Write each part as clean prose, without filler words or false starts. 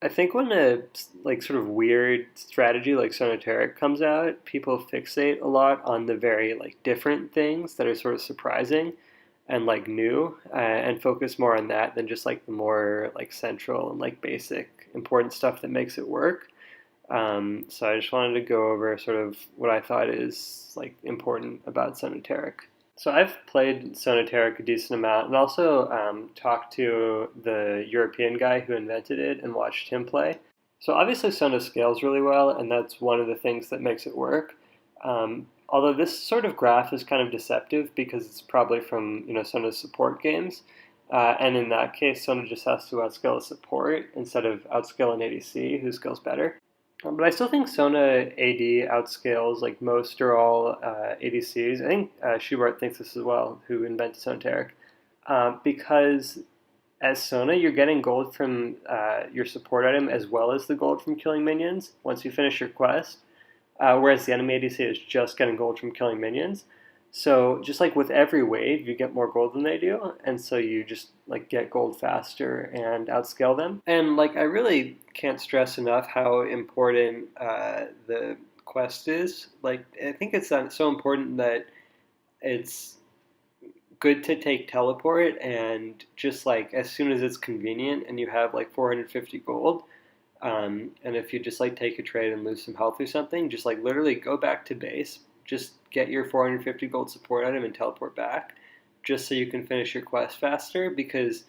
I think when a like sort of weird strategy like Sona Taric comes out, people fixate a lot on the very like different things that are sort of surprising and like new, and focus more on that than just like the more like central and like basic important stuff that makes it work. So I just wanted to go over sort of what I thought is like important about Sonateric. So I've played Sonateric a decent amount, and also talked to the European guy who invented it and watched him play. So obviously Sona scales really well, and that's one of the things that makes it work. Although this sort of graph is kind of deceptive because it's probably from Sona's support games, and in that case Sona just has to outscale a support instead of outscale an ADC who scales better. But I still think Sona AD outscales like most or all ADCs. I think Schubert thinks this as well, who invented Sonateric, because as Sona, you're getting gold from your support item as well as the gold from killing minions once you finish your quest, whereas the enemy ADC is just getting gold from killing minions. So just like with every wave, you get more gold than they do, and so you just like get gold faster and outscale them. And like I really can't stress enough how important the quest is. Like I think it's so important that it's good to take teleport and just like as soon as it's convenient and you have like 450 gold. And if you just like take a trade and lose some health or something, just like literally go back to base, just get your 450 gold support item and teleport back, just so you can finish your quest faster. Because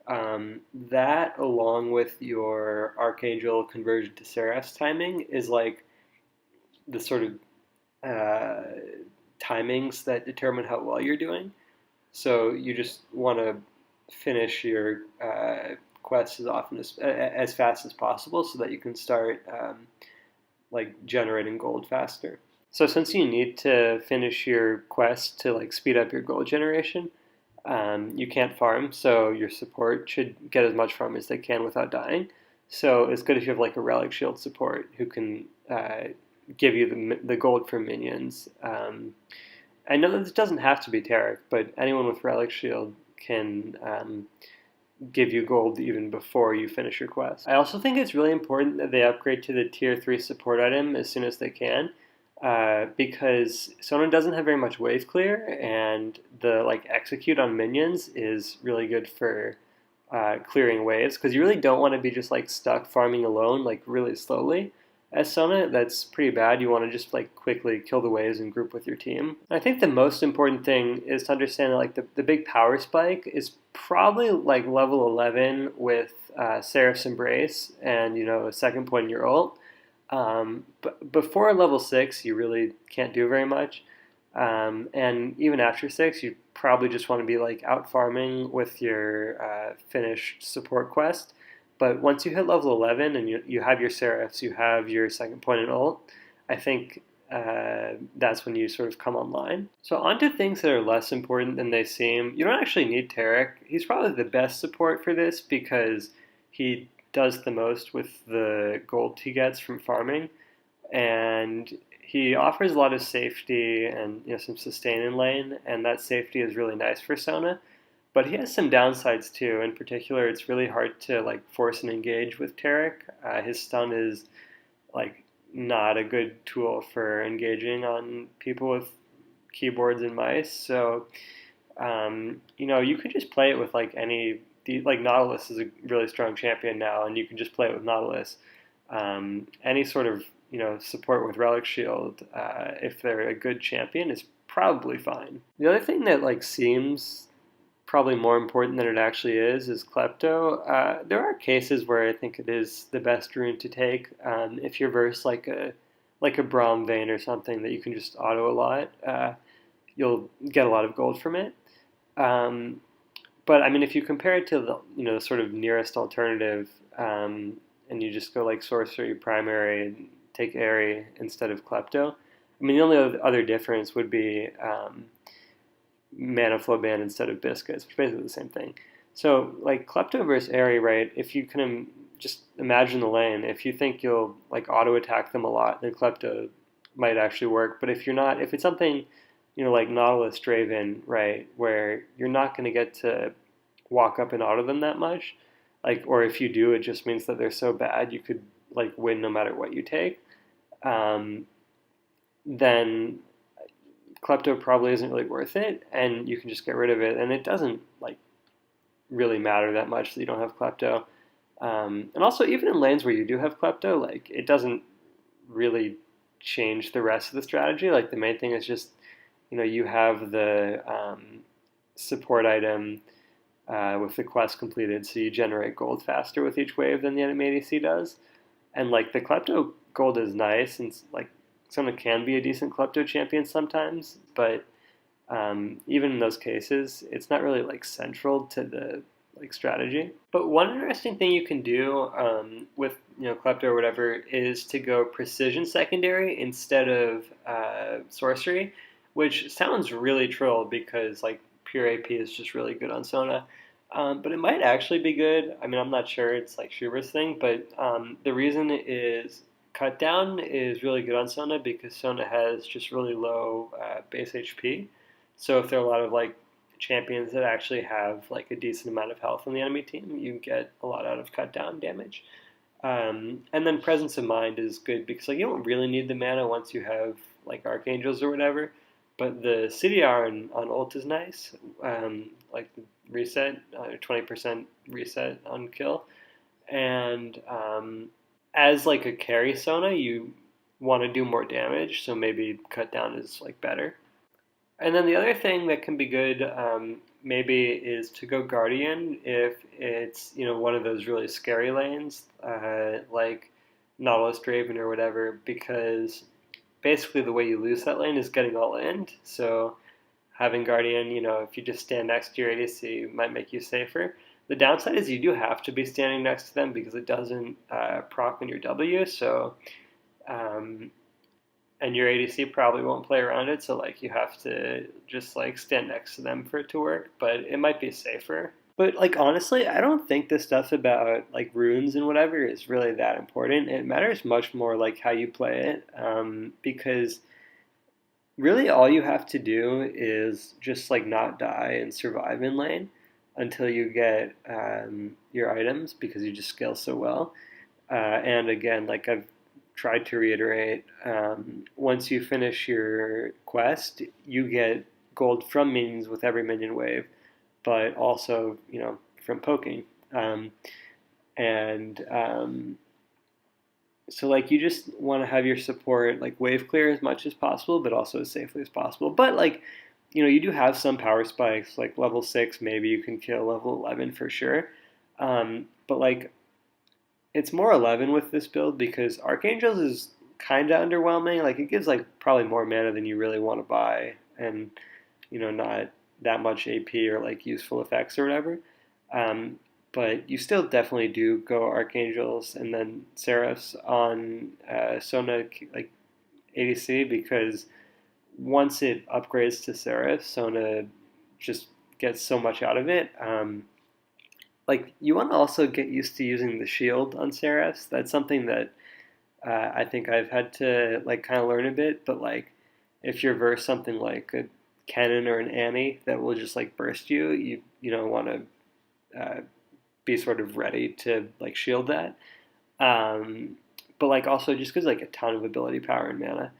that, along with your Archangel conversion to Seraph's timing, is like the sort of uh, timings that determine how well you're doing. So you just want to finish your quest as fast as possible, so that you can start like generating gold faster. So since you need to finish your quest to like speed up your gold generation, you can't farm, so your support should get as much farm as they can without dying. So it's good if you have like a relic shield support who can give you the gold for minions. I know this doesn't have to be Taric, but anyone with relic shield can give you gold even before you finish your quest. I also think it's really important that they upgrade to the tier 3 support item as soon as they can, because Sona doesn't have very much wave clear, and the like execute on minions is really good for clearing waves, because you really don't want to be just like stuck farming alone like really slowly. As Sona, that's pretty bad. You want to just like quickly kill the waves and group with your team. I think the most important thing is to understand that like the big power spike is probably like level 11 with Seraph's Embrace and a second point in your ult. But before level 6, you really can't do very much. And even after 6, you probably just want to be like out farming with your finished support quest. But once you hit level 11 and you have your Seraphs, you have your second point in ult, I think that's when you sort of come online. So on to things that are less important than they seem. You don't actually need Taric. He's probably the best support for this because he does the most with the gold he gets from farming. And he offers a lot of safety and some sustain in lane, and that safety is really nice for Sona. But he has some downsides too. In particular, it's really hard to like force and engage with Taric. His stun is like not a good tool for engaging on people with keyboards and mice. So you could just play it with like like Nautilus is a really strong champion now, and you can just play it with Nautilus. Any sort of support with Relic Shield, if they're a good champion, is probably fine. The other thing that like seems probably more important than it actually is Klepto. There are cases where I think it is the best rune to take. If you're versed like a Braum Vein or something that you can just auto a lot, you'll get a lot of gold from it. But I mean, if you compare it to the sort of nearest alternative, and you just go like sorcery primary and take Airy instead of Klepto, I mean the only other difference would be Mana Flow Band instead of Biscuits, which is basically the same thing. So like Klepto versus Airy, right? If you can just imagine the lane, if you think you'll like auto attack them a lot, then Klepto might actually work. But if you're not, if it's something like Nautilus Draven, right, where you're not going to get to walk up and auto them that much, Like, or if you do, it just means that they're so bad you could like win no matter what you take. Um, then klepto probably isn't really worth it, and you can just get rid of it, and it doesn't like really matter that much that you don't have klepto. And also, even in lanes where you do have klepto, like it doesn't really change the rest of the strategy. Like the main thing is just you have the support item with the quest completed, so you generate gold faster with each wave than the enemy ADC does. And like the klepto gold is nice, and like someone can be a decent klepto champion sometimes, but even in those cases, it's not really like central to the like strategy. But one interesting thing you can do with klepto or whatever is to go precision secondary instead of sorcery, which sounds really troll because like pure AP is just really good on Sona. But it might actually be good. I mean, I'm not sure. It's like Schubert's thing, but the reason is cut down is really good on Sona because Sona has just really low base HP. So if there are a lot of like champions that actually have like a decent amount of health on the enemy team, you get a lot out of cut down damage. And then presence of mind is good because like you don't really need the mana once you have like archangels or whatever. But the CDR on ult is nice. Like the reset, 20% reset on kill. And as like a carry Sona, you want to do more damage, so maybe cut down is like better. And then the other thing that can be good, maybe, is to go Guardian if it's one of those really scary lanes, like Nautilus Draven or whatever, because basically the way you lose that lane is getting all in. So having Guardian, if you just stand next to your ADC, might make you safer. The downside is you do have to be standing next to them because it doesn't proc on your W. So um, and your ADC probably won't play around it, so like you have to just like stand next to them for it to work, but it might be safer. But like honestly, I don't think the stuff about like runes and whatever is really that important. It matters much more like how you play it, because really all you have to do is just like not die and survive in lane until you get your items because you just scale so well. And again, like I've tried to reiterate, once you finish your quest, you get gold from minions with every minion wave, but also, from poking. And So, like, you just want to have your support, like, wave clear as much as possible, but also as safely as possible. But, like, you do have some power spikes, like level 6, maybe you can kill level 11 for sure. But, like, it's more 11 with this build because Archangels is kind of underwhelming. Like it gives like probably more mana than you really want to buy, and not that much AP or like useful effects or whatever. But you still definitely do go Archangels and then Seraphs on Sona like ADC because once it upgrades to Seraph, Sona just gets so much out of it. Like you want to also get used to using the shield on Seraphs. That's something that I think I've had to like kind of learn a bit. But like if you're versus something like a Cannon or an Annie that will just like burst you, you don't want to be sort of ready to like shield that. But like also just because like a ton of ability power and mana.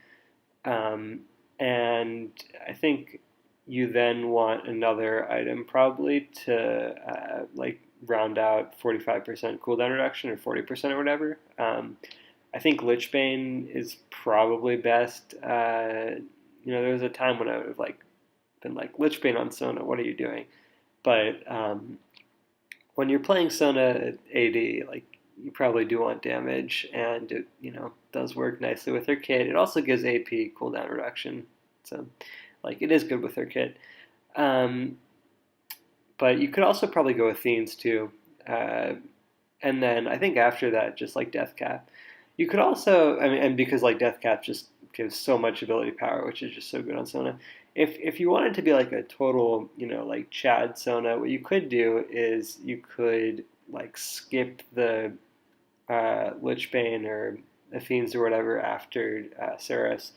And I think you then want another item probably to like round out 45% cooldown reduction or 40% or whatever. I think Lichbane is probably best. There was a time when I would have like been like Lichbane on Sona. What are you doing? But when you're playing Sona AD, like you probably do want damage, and it does work nicely with her kit. It also gives AP cooldown reduction, so like it is good with her kit. But you could also probably go with Fiends too. And then I think after that, just like Death Cap. You could also, I mean, and because like Death Cap just gives so much ability power, which is just so good on Sona. If you wanted to be like a total, like Chad Sona, what you could do is you could like skip the Lichbane or the Fiends or whatever after Seraphs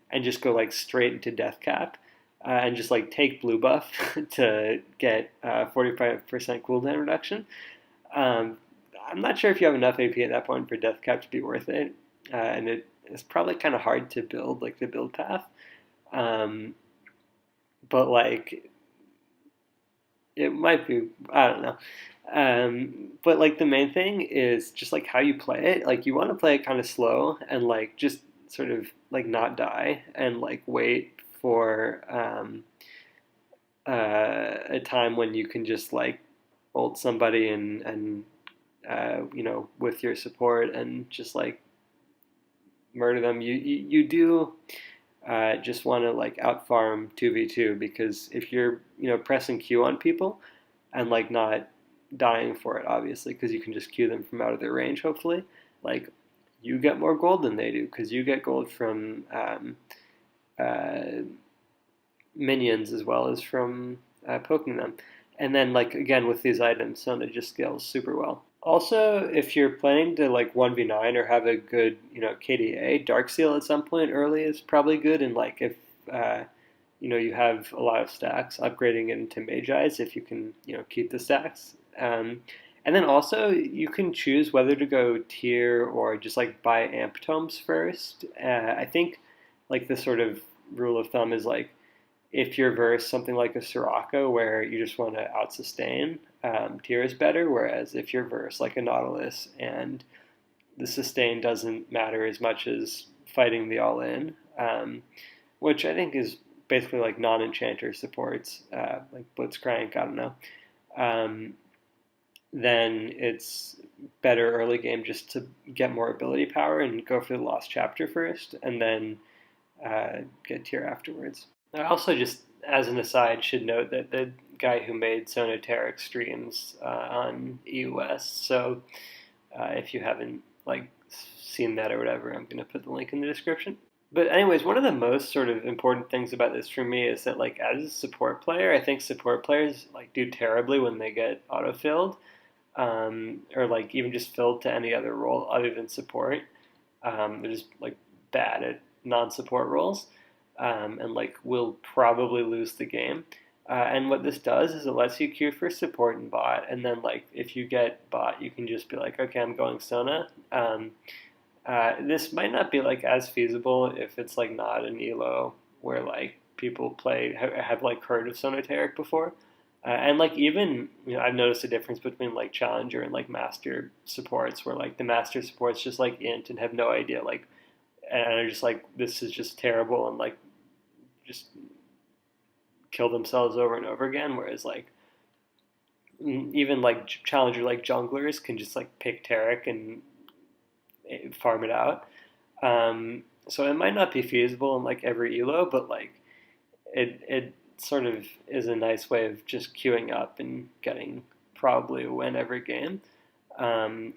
and just go like straight into Death Cap. And just like take blue buff to get 45% cooldown reduction. Um, I'm not sure if you have enough AP at that point for Death Cap to be worth it, and it's probably kind of hard to build like the build path. Um, but like it might be, I don't know. But like the main thing is just like how you play it. Like you want to play it kind of slow and like just sort of like not die and like wait for a time when you can just like ult somebody and with your support and just like murder them. You do just want to like out farm 2v2 because if you're pressing Q on people and like not dying for it obviously because you can just Q them from out of their range hopefully, like you get more gold than they do because you get gold from uh, minions as well as from poking them. And then like again with these items, Sona just scales super well. Also, if you're planning to like 1v9 or have a good, KDA, Dark Seal at some point early is probably good. And like if you have a lot of stacks, upgrading it into Mage Eyes if you can, keep the stacks. And then also you can choose whether to go tier or just like buy amp tomes first. I think like the sort of rule of thumb is like if you're versed something like a Soraka where you just want to out sustain, tier is better. Whereas if you're versed like a Nautilus and the sustain doesn't matter as much as fighting the all in, which I think is basically like non enchanter supports, like Blitzcrank, I don't know. Um, then it's better early game just to get more ability power and go for the Lost Chapter first, and then get tier afterwards. I also just, as an aside, should note that the guy who made Sona Taric streams on EUS. So if you haven't like seen that or whatever, I'm gonna put the link in the description. But anyways, one of the most sort of important things about this for me is that like as a support player, I think support players like do terribly when they get autofilled, or like even just filled to any other role other than support. They're just like bad at non-support roles, and like will probably lose the game. And what this does is it lets you queue for support and bot, and then like if you get bot, you can just be like, okay, I'm going Sona. This might not be like as feasible if it's like not an elo where like people play have like heard of Sonoteric before. And like even I've noticed a difference between like challenger and like master supports where like the master supports just like int and have no idea like and are just like this is just terrible and like just kill themselves over and over again. Whereas like even like challenger like junglers can just like pick Taric and farm it out. So it might not be feasible in like every elo, but like it sort of is a nice way of just queuing up and getting probably a win every game. Um,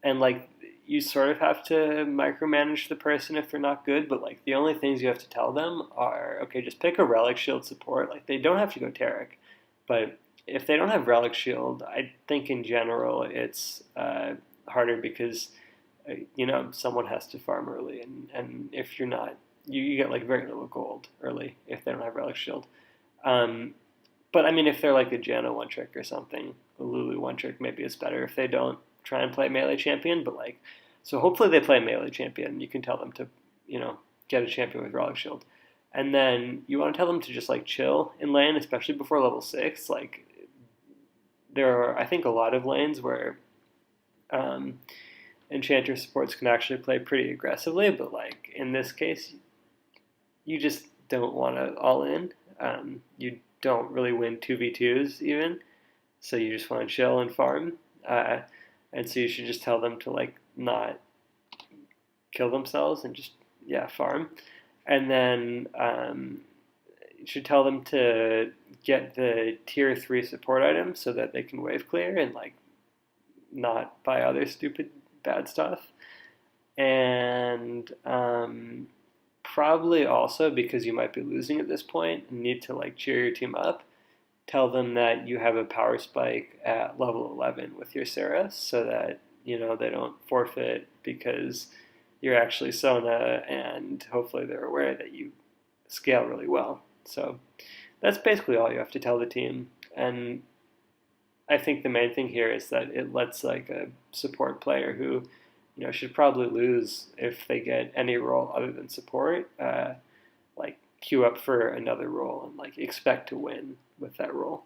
and like you sort of have to micromanage the person if they're not good, but like the only things you have to tell them are okay, just pick a relic shield support. Like they don't have to go Taric, but if they don't have relic shield, I think in general it's harder because someone has to farm early, and if you're not, you get like very little gold early if they don't have relic shield. Um, but I mean, if they're like a Janna one trick or something, a Lulu one trick, maybe it's better if they don't try and play melee champion. But like, so hopefully they play melee champion. You can tell them to, get a champion with relic shield, and then you want to tell them to just like chill in lane, especially before level 6. Like, there are I think a lot of lanes where um, enchanter supports can actually play pretty aggressively, but like in this case, you just don't want to all in. You don't really win 2v2s even, so you just want to chill and farm. Uh, and so you should just tell them to like not kill themselves and just farm. And then you should tell them to get the tier 3 support items so that they can wave clear and like not buy other stupid bad stuff. And probably also because you might be losing at this point and need to like cheer your team up, tell them that you have a power spike at level 11 with your Seraph so that they don't forfeit because you're actually Sona, and hopefully they're aware that you scale really well. So that's basically all you have to tell the team. And I think the main thing here is that it lets like a support player who, should probably lose if they get any role other than support, like queue up for another role and like expect to win with that role.